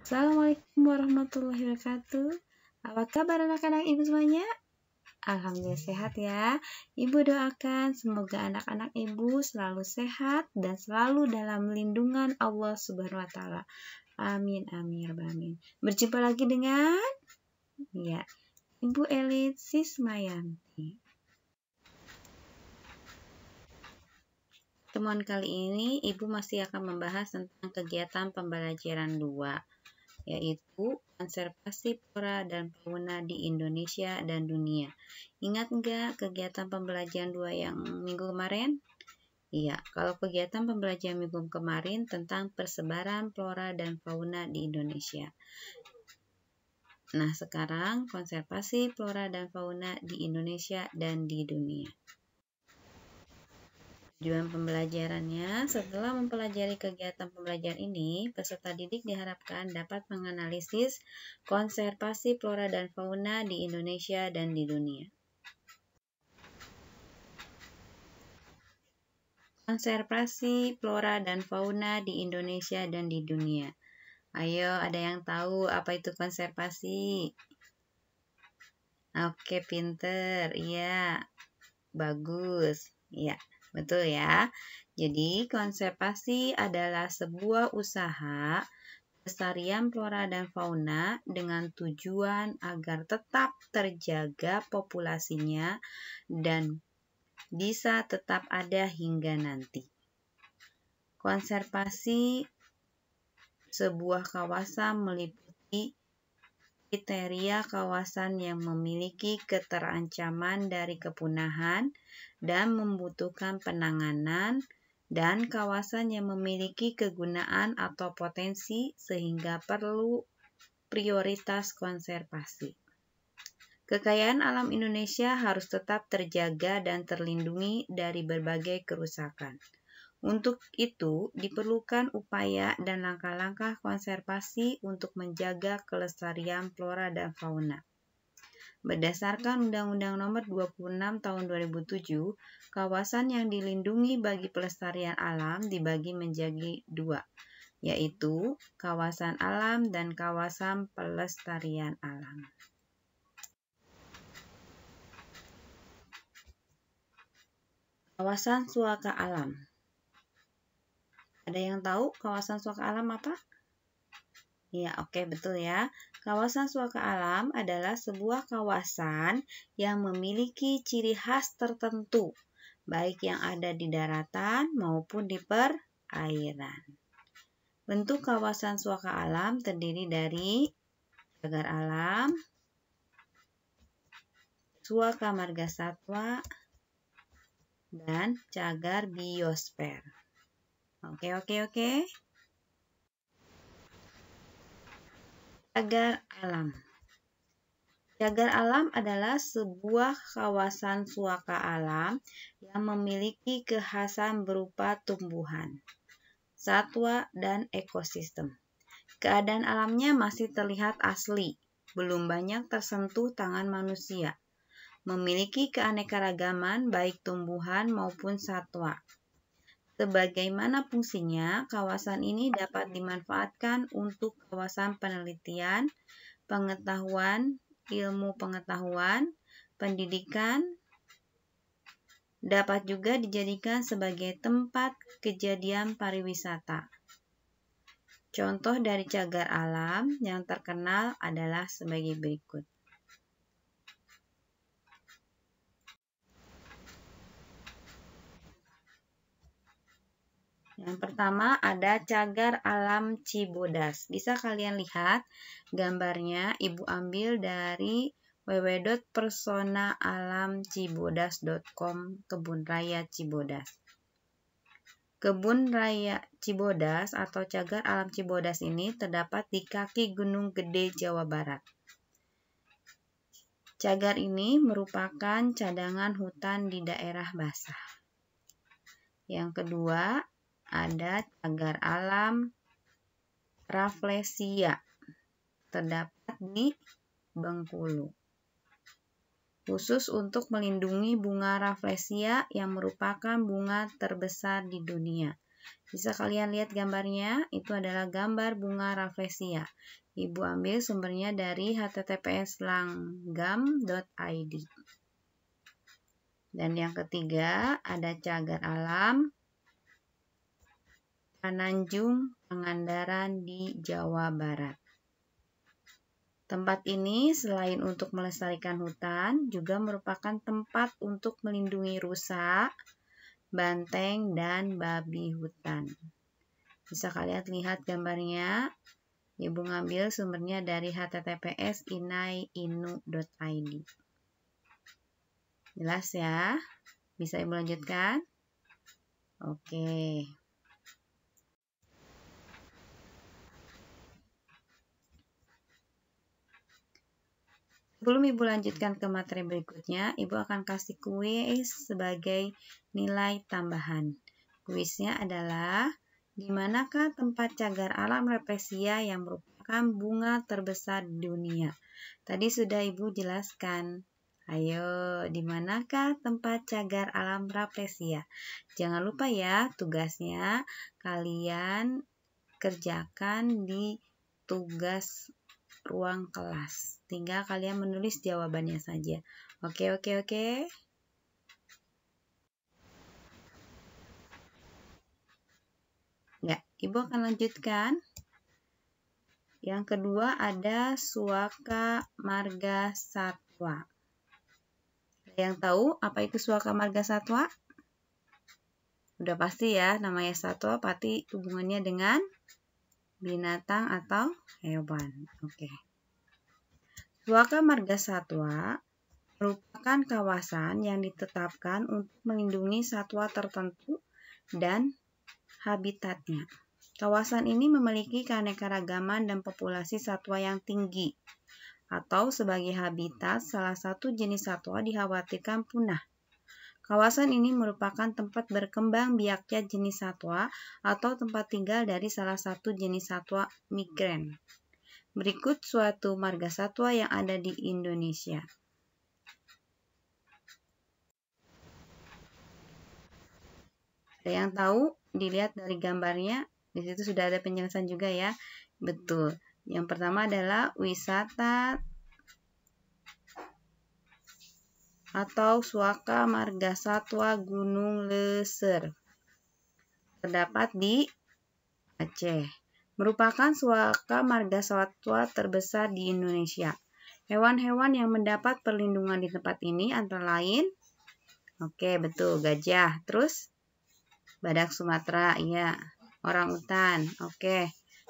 Assalamualaikum warahmatullahi wabarakatuh. Apa kabar anak-anak ibu semuanya? Alhamdulillah sehat ya. Ibu doakan semoga anak-anak ibu selalu sehat dan selalu dalam lindungan Allah Subhanahu wa taala. Amin amin ya rabbal alamin. Berjumpa lagi dengan Ibu Elit Sismayanti. Pertemuan kali ini Ibu masih akan membahas tentang kegiatan pembelajaran 2, yaitu konservasi flora dan fauna di Indonesia dan dunia. Ingat nggak kegiatan pembelajaran 2 yang minggu kemarin? Iya, kalau kegiatan pembelajaran minggu kemarin tentang persebaran flora dan fauna di Indonesia. Nah, sekarang konservasi flora dan fauna di Indonesia dan di dunia. Tujuan pembelajarannya, setelah mempelajari kegiatan pembelajaran ini, peserta didik diharapkan dapat menganalisis konservasi flora dan fauna di Indonesia dan di dunia. Konservasi flora dan fauna di Indonesia dan di dunia. Ayo, ada yang tahu apa itu konservasi? Oke, pinter. Iya, bagus. Iya. Betul ya. Jadi, konservasi adalah sebuah usaha pelestarian flora dan fauna dengan tujuan agar tetap terjaga populasinya dan bisa tetap ada hingga nanti. Konservasi sebuah kawasan meliputi kriteria kawasan yang memiliki keterancaman dari kepunahan dan membutuhkan penanganan, dan kawasan yang memiliki kegunaan atau potensi sehingga perlu prioritas konservasi. Kekayaan alam Indonesia harus tetap terjaga dan terlindungi dari berbagai kerusakan. Untuk itu, diperlukan upaya dan langkah-langkah konservasi untuk menjaga kelestarian flora dan fauna. Berdasarkan Undang-Undang Nomor 26 Tahun 2007, kawasan yang dilindungi bagi pelestarian alam dibagi menjadi 2, yaitu kawasan alam dan kawasan pelestarian alam. Kawasan suaka alam. Ada yang tahu kawasan suaka alam apa? Ya, oke, betul ya. Kawasan suaka alam adalah sebuah kawasan yang memiliki ciri khas tertentu, baik yang ada di daratan maupun di perairan. Bentuk kawasan suaka alam terdiri dari cagar alam, suaka margasatwa, dan cagar biosfer. Oke. Cagar alam. Cagar alam adalah sebuah kawasan suaka alam yang memiliki kekhasan berupa tumbuhan, satwa, dan ekosistem. Keadaan alamnya masih terlihat asli, belum banyak tersentuh tangan manusia. Memiliki keanekaragaman baik tumbuhan maupun satwa. Sebagaimana fungsinya, kawasan ini dapat dimanfaatkan untuk kawasan penelitian, pengetahuan, ilmu pengetahuan, pendidikan, dapat juga dijadikan sebagai tempat kejadian pariwisata. Contoh dari cagar alam yang terkenal adalah sebagai berikut. Yang pertama ada cagar alam Cibodas. Bisa kalian lihat gambarnya, Ibu ambil dari www.personaalamcibodas.com Kebun Raya Cibodas. Kebun Raya Cibodas atau cagar alam Cibodas ini terdapat di kaki Gunung Gede, Jawa Barat. Cagar ini merupakan cadangan hutan di daerah basah. Yang kedua, ada cagar alam Rafflesia, terdapat di Bengkulu. Khusus untuk melindungi bunga Rafflesia yang merupakan bunga terbesar di dunia. Bisa kalian lihat gambarnya, itu adalah gambar bunga rafflesia. Ibu ambil sumbernya dari https://langgam.id. Dan yang ketiga ada cagar alam Pananjung, Pangandaran di Jawa Barat. Tempat ini selain untuk melestarikan hutan, juga merupakan tempat untuk melindungi rusa, banteng, dan babi hutan. Bisa kalian lihat gambarnya. Ibu ngambil sumbernya dari https://inaiinu.id. Jelas ya? Bisa Ibu lanjutkan? Oke. Sebelum Ibu lanjutkan ke materi berikutnya, Ibu akan kasih kuis sebagai nilai tambahan. Kuisnya adalah, di manakah tempat cagar alam rafflesia yang merupakan bunga terbesar di dunia? Tadi sudah Ibu jelaskan. Ayo, di manakah tempat cagar alam rafflesia? Jangan lupa ya, tugasnya kalian kerjakan di tugas ruang kelas. Tinggal kalian menulis jawabannya saja. Oke. Ya, Ibu akan lanjutkan. Yang kedua ada Suaka Marga Satwa. Yang tahu apa itu Suaka Marga Satwa? Udah pasti ya, namanya satwa pasti hubungannya dengan binatang atau hewan. Oke. Suaka Marga Satwa merupakan kawasan yang ditetapkan untuk melindungi satwa tertentu dan habitatnya. Kawasan ini memiliki keanekaragaman dan populasi satwa yang tinggi, atau sebagai habitat salah satu jenis satwa dikhawatirkan punah. Kawasan ini merupakan tempat berkembang biaknya jenis satwa atau tempat tinggal dari salah satu jenis satwa migran. Berikut suatu marga satwa yang ada di Indonesia. Ada yang tahu? Dilihat dari gambarnya, di situ sudah ada penjelasan juga ya. Betul. Yang pertama adalah wisata atau Suaka Marga Satwa Gunung Leser. Terdapat di Aceh. Merupakan Suaka Marga Satwa terbesar di Indonesia. Hewan-hewan yang mendapat perlindungan di tempat ini antara lain, betul, gajah. Terus, badak Sumatera, iya. Orangutan,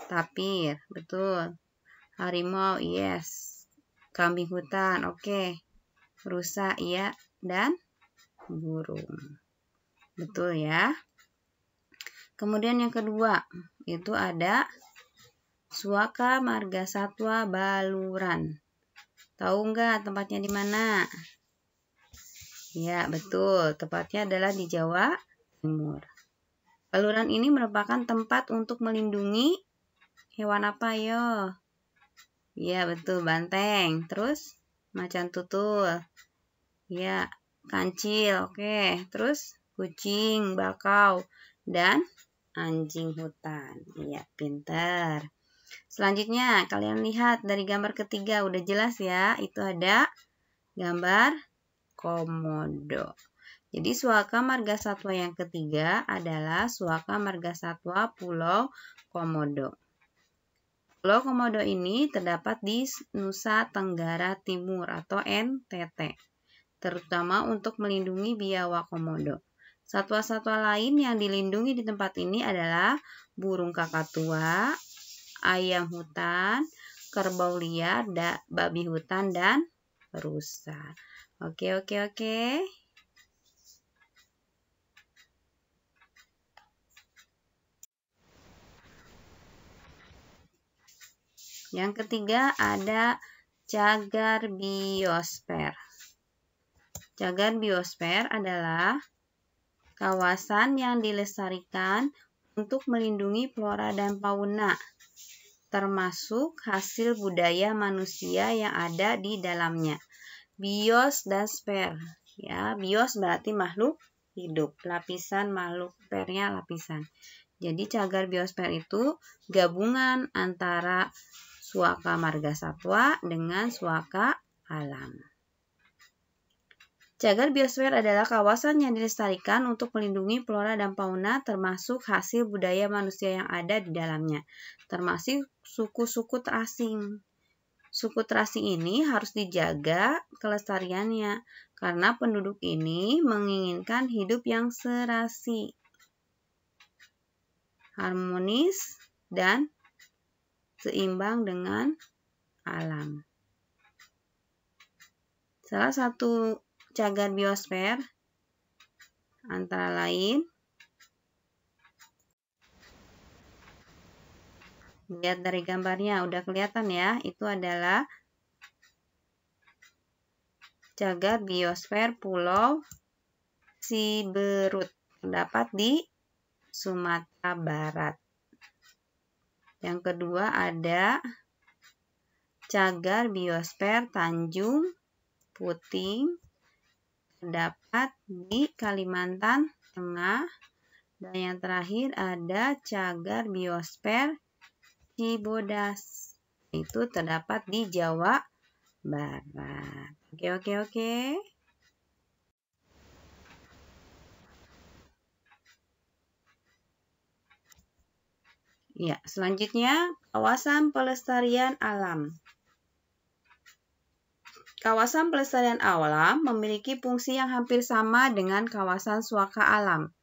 tapir, betul. Harimau, yes. Kambing hutan, rusa, iya. Dan burung. Betul ya. Kemudian yang kedua, itu ada Suaka Marga Satwa Baluran. Tahu nggak tempatnya di mana? Ya, betul. Tempatnya adalah di Jawa Timur. Baluran ini merupakan tempat untuk melindungi hewan apa, yo? Ya, betul, banteng. Terus, macan tutul. Ya, kancil, Terus, kucing, bakau, dan anjing hutan. Iya, pintar. Selanjutnya, kalian lihat dari gambar ketiga, udah jelas ya, itu ada gambar komodo. Jadi Suaka Marga Satwa yang ketiga adalah Suaka Marga Satwa Pulau Komodo. Pulau Komodo ini terdapat di Nusa Tenggara Timur atau NTT, terutama untuk melindungi biawak komodo. Satwa-satwa lain yang dilindungi di tempat ini adalah burung kakatua, ayam hutan, kerbau liar, babi hutan, dan rusa. Oke. Yang ketiga ada cagar biosfer. Cagar biosfer adalah kawasan yang dilestarikan untuk melindungi flora dan fauna, termasuk hasil budaya manusia yang ada di dalamnya. Bios dan sfer. Ya, bios berarti makhluk hidup. Lapisan makhluk, sfernya lapisan. Jadi cagar biosfer itu gabungan antara suaka margasatwa dengan suaka alam. Cagar biosfer adalah kawasan yang dilestarikan untuk melindungi flora dan fauna termasuk hasil budaya manusia yang ada di dalamnya, termasuk suku-suku terasing. Suku terasing ini harus dijaga kelestariannya karena penduduk ini menginginkan hidup yang serasi, harmonis, dan seimbang dengan alam. Salah satu cagar biosfer antara lain, lihat dari gambarnya udah kelihatan ya, itu adalah cagar biosfer Pulau Siberut, terdapat di Sumatera Barat. Yang kedua ada cagar biosfer Tanjung Puting, terdapat di Kalimantan Tengah. Dan yang terakhir ada cagar biosfer Cibodas, itu terdapat di Jawa Barat. Oke. Ya, selanjutnya kawasan pelestarian alam. Kawasan pelestarian alam memiliki fungsi yang hampir sama dengan kawasan suaka alam.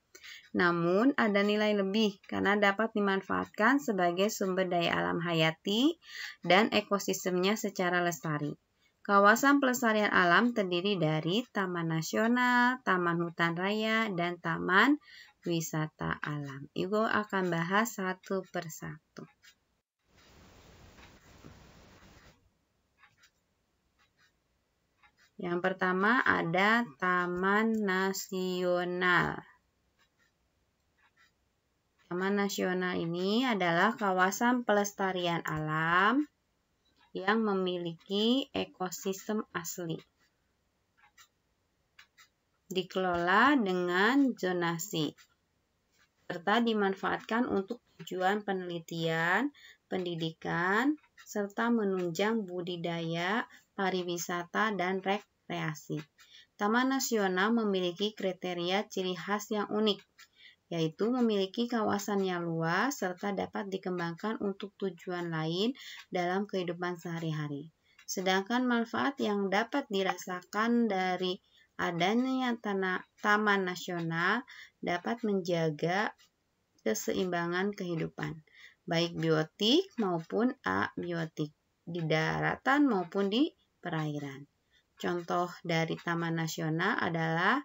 Namun, ada nilai lebih karena dapat dimanfaatkan sebagai sumber daya alam hayati dan ekosistemnya secara lestari. Kawasan pelestarian alam terdiri dari taman nasional, taman hutan raya, dan taman wisata alam. Ibu akan bahas satu persatu. Yang pertama ada taman nasional. Taman nasional ini adalah kawasan pelestarian alam yang memiliki ekosistem asli. Dikelola dengan zonasi, serta dimanfaatkan untuk tujuan penelitian, pendidikan, serta menunjang budidaya, pariwisata, dan rekreasi. Taman nasional memiliki kriteria ciri khas yang unik, yaitu memiliki kawasan yang luas serta dapat dikembangkan untuk tujuan lain dalam kehidupan sehari-hari. Sedangkan manfaat yang dapat dirasakan dari adanya taman nasional dapat menjaga keseimbangan kehidupan, baik biotik maupun abiotik, di daratan maupun di perairan. Contoh dari taman nasional adalah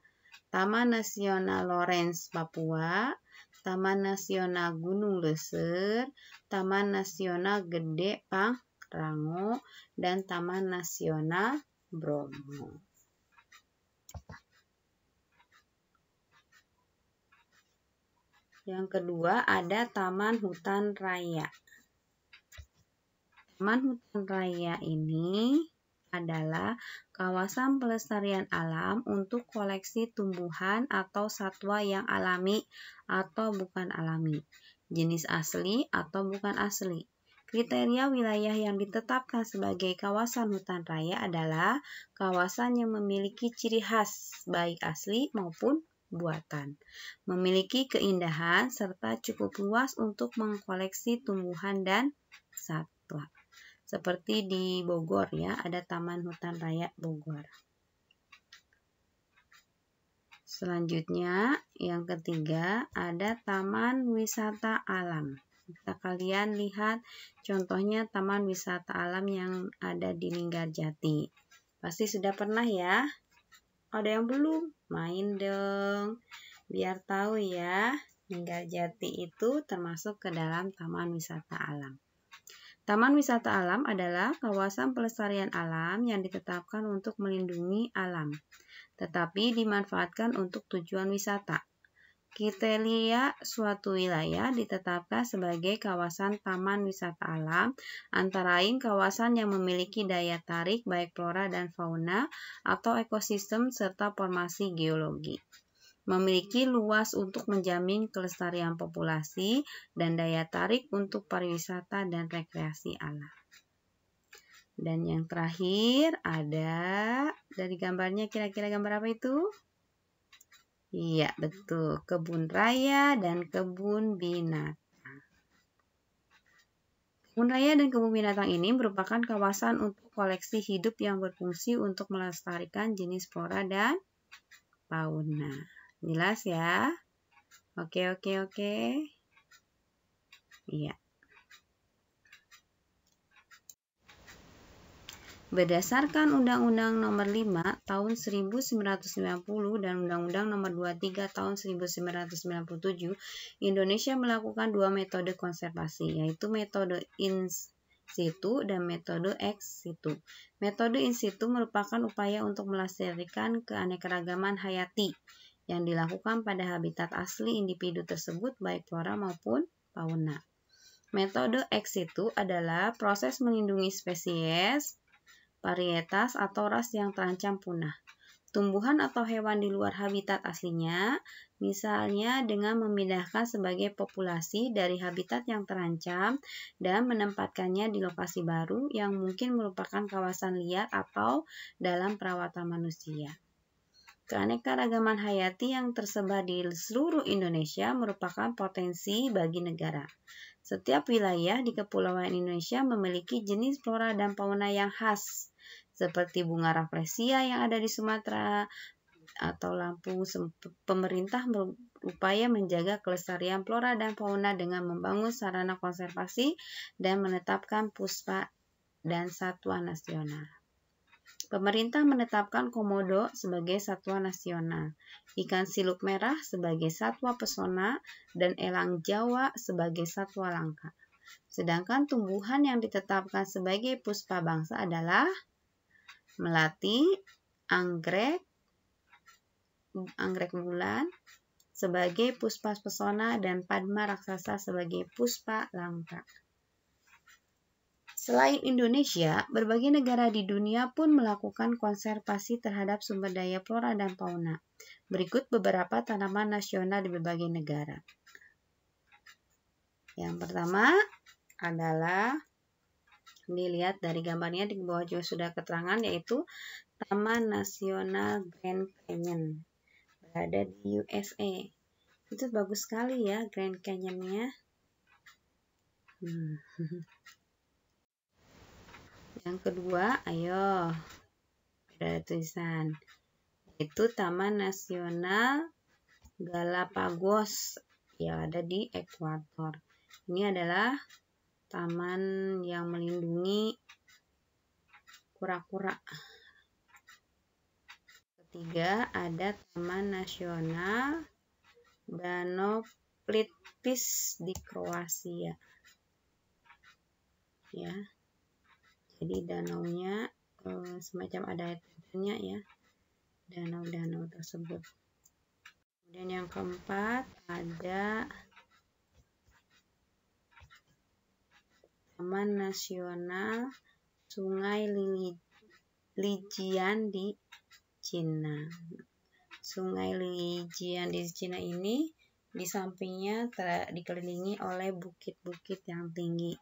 Taman Nasional Lorentz Papua, Taman Nasional Gunung Leuser, Taman Nasional Gede Pangrango, dan Taman Nasional Bromo. Yang kedua ada Taman Hutan Raya. Taman Hutan Raya ini adalah kawasan pelestarian alam untuk koleksi tumbuhan atau satwa yang alami atau bukan alami, jenis asli atau bukan asli. Kriteria wilayah yang ditetapkan sebagai kawasan hutan raya adalah kawasan yang memiliki ciri khas baik asli maupun buatan, memiliki keindahan serta cukup luas untuk mengkoleksi tumbuhan dan satwa. Seperti di Bogor ya, ada Taman Hutan Raya Bogor. Selanjutnya, yang ketiga ada Taman Wisata Alam. Bisa kalian lihat contohnya taman wisata alam yang ada di Linggarjati. Pasti sudah pernah ya? Ada yang belum? Main dong. Biar tahu ya, Linggarjati itu termasuk ke dalam taman wisata alam. Taman wisata alam adalah kawasan pelestarian alam yang ditetapkan untuk melindungi alam, tetapi dimanfaatkan untuk tujuan wisata. Kriteria suatu wilayah ditetapkan sebagai kawasan taman wisata alam, antara lain kawasan yang memiliki daya tarik baik flora dan fauna atau ekosistem serta formasi geologi. memiliki luas untuk menjamin kelestarian populasi dan daya tarik untuk pariwisata dan rekreasi alam. Dan yang terakhir ada dari gambarnya, kira-kira gambar apa itu? Iya, betul. Kebun raya dan kebun binatang. Kebun raya dan kebun binatang ini merupakan kawasan untuk koleksi hidup yang berfungsi untuk melestarikan jenis flora dan fauna. Jelas ya? Oke. Iya. Berdasarkan Undang-Undang Nomor 5 Tahun 1990 dan Undang-Undang Nomor 23 Tahun 1997, Indonesia melakukan 2 metode konservasi, yaitu metode in situ dan metode ex situ. Metode in situ merupakan upaya untuk melestarikan keanekaragaman hayati yang dilakukan pada habitat asli individu tersebut, baik flora maupun fauna. Metode ex situ adalah proses melindungi spesies, varietas atau ras yang terancam punah, tumbuhan atau hewan di luar habitat aslinya, misalnya dengan memindahkan sebagai populasi dari habitat yang terancam dan menempatkannya di lokasi baru yang mungkin merupakan kawasan liar atau dalam perawatan manusia. Keanekaragaman hayati yang tersebar di seluruh Indonesia merupakan potensi bagi negara. Setiap wilayah di Kepulauan Indonesia memiliki jenis flora dan fauna yang khas, seperti bunga rafflesia yang ada di Sumatera atau Lampung. Pemerintah berupaya menjaga kelestarian flora dan fauna dengan membangun sarana konservasi dan menetapkan puspa dan satwa nasional. Pemerintah menetapkan komodo sebagai satwa nasional, ikan siluk merah sebagai satwa pesona, dan elang Jawa sebagai satwa langka. Sedangkan tumbuhan yang ditetapkan sebagai puspa bangsa adalah melati, anggrek bulan sebagai puspa pesona, dan padma raksasa sebagai puspa langka. Selain Indonesia, berbagai negara di dunia pun melakukan konservasi terhadap sumber daya flora dan fauna. Berikut beberapa tanaman nasional di berbagai negara. Yang pertama adalah, dilihat dari gambarnya di bawah juga sudah keterangan, yaitu Taman Nasional Grand Canyon, berada di USA. Itu bagus sekali ya Grand Canyon-nya. Yang kedua, ayo, ada tulisan, yaitu Taman Nasional Galapagos yang ada di Ekuador. Ini adalah taman yang melindungi kura-kura. Ketiga, ada Taman Nasional Danau Plitvice di Kroasia. Ya. Jadi danaunya semacam ada airnya ya, danau-danau tersebut. Kemudian yang keempat ada Taman Nasional Sungai Lijian di Cina. Sungai Lijian di Cina ini di sampingnya dikelilingi oleh bukit-bukit yang tinggi.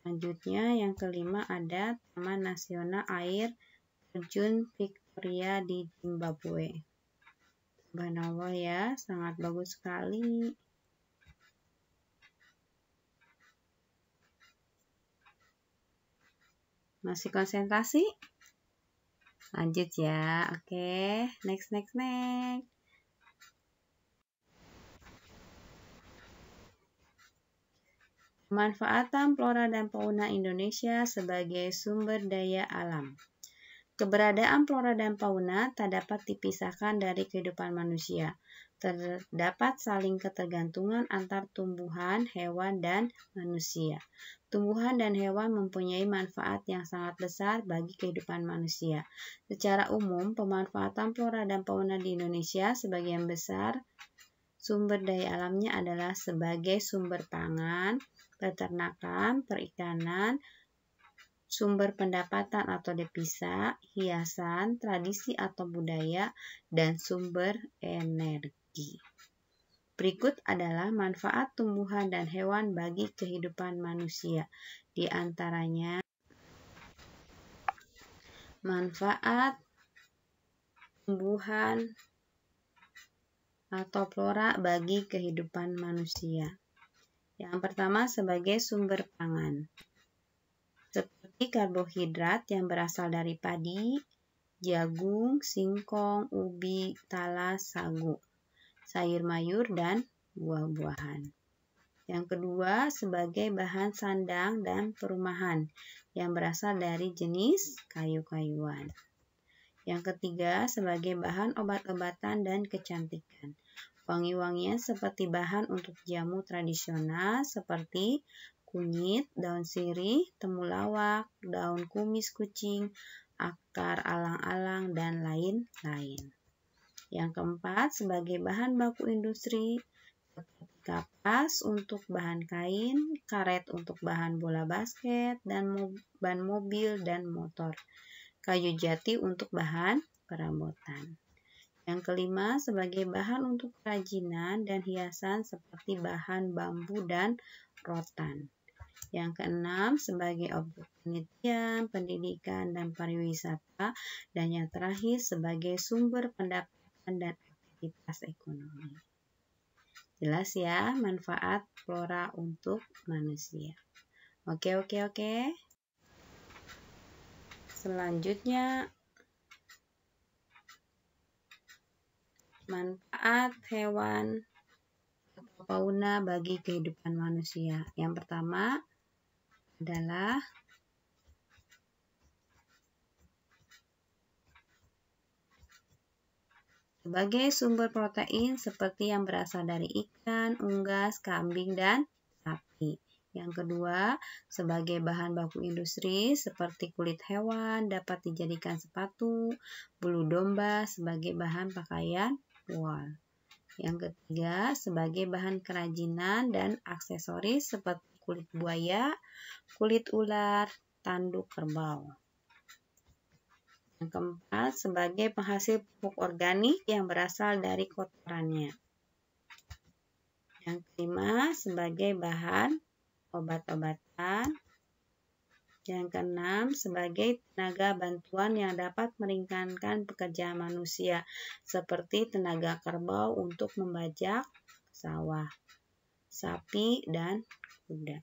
Selanjutnya yang kelima ada Taman Nasional Air Terjun Victoria di Zimbabwe. Subhanallah ya, sangat bagus sekali. Masih konsentrasi? Lanjut ya. Oke, next. Pemanfaatan flora dan fauna Indonesia sebagai sumber daya alam. Keberadaan flora dan fauna tak dapat dipisahkan dari kehidupan manusia. Terdapat saling ketergantungan antar tumbuhan, hewan, dan manusia. Tumbuhan dan hewan mempunyai manfaat yang sangat besar bagi kehidupan manusia. Secara umum, pemanfaatan flora dan fauna di Indonesia sebagian besar sumber daya alamnya adalah sebagai sumber pangan, peternakan, perikanan, sumber pendapatan atau devisa, hiasan, tradisi atau budaya, dan sumber energi. Berikut adalah manfaat tumbuhan dan hewan bagi kehidupan manusia. Di antaranya, manfaat tumbuhan atau flora bagi kehidupan manusia. Yang pertama, sebagai sumber pangan. Seperti karbohidrat yang berasal dari padi, jagung, singkong, ubi, talas, sagu, sayur mayur, dan buah-buahan. Yang kedua, sebagai bahan sandang dan perumahan yang berasal dari jenis kayu-kayuan. Yang ketiga, sebagai bahan obat-obatan dan kecantikan. Wangi-wangian seperti bahan untuk jamu tradisional seperti kunyit, daun sirih, temulawak, daun kumis kucing, akar alang-alang, dan lain-lain. Yang keempat, sebagai bahan baku industri seperti kapas untuk bahan kain, karet untuk bahan bola basket, dan ban mobil dan motor, kayu jati untuk bahan perabotan. Yang kelima, sebagai bahan untuk kerajinan dan hiasan seperti bahan bambu dan rotan. Yang keenam, sebagai objek penelitian, pendidikan, dan pariwisata. Dan yang terakhir, sebagai sumber pendapatan dan aktivitas ekonomi. Jelas ya manfaat flora untuk manusia. Oke. Selanjutnya, manfaat hewan atau fauna bagi kehidupan manusia. Yang pertama adalah sebagai sumber protein seperti yang berasal dari ikan, unggas, kambing, dan sapi. Yang kedua, sebagai bahan baku industri seperti kulit hewan dapat dijadikan sepatu, bulu domba sebagai bahan pakaian wool. Yang ketiga, sebagai bahan kerajinan dan aksesoris seperti kulit buaya, kulit ular, tanduk kerbau. Yang keempat, sebagai penghasil pupuk organik yang berasal dari kotorannya. Yang kelima, sebagai bahan obat-obatan. Yang keenam, sebagai tenaga bantuan yang dapat meringankan pekerjaan manusia, seperti tenaga kerbau untuk membajak sawah, sapi, dan kuda.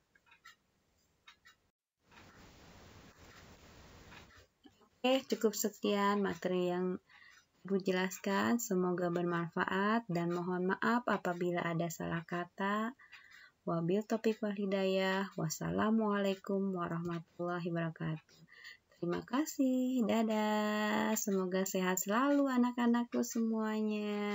Oke, cukup sekian materi yang Ibu jelaskan. Semoga bermanfaat dan mohon maaf apabila ada salah kata. Wabil taufiq wal hidayah. Wassalamualaikum warahmatullahi wabarakatuh. Terima kasih. Dadah. Semoga sehat selalu anak-anakku semuanya.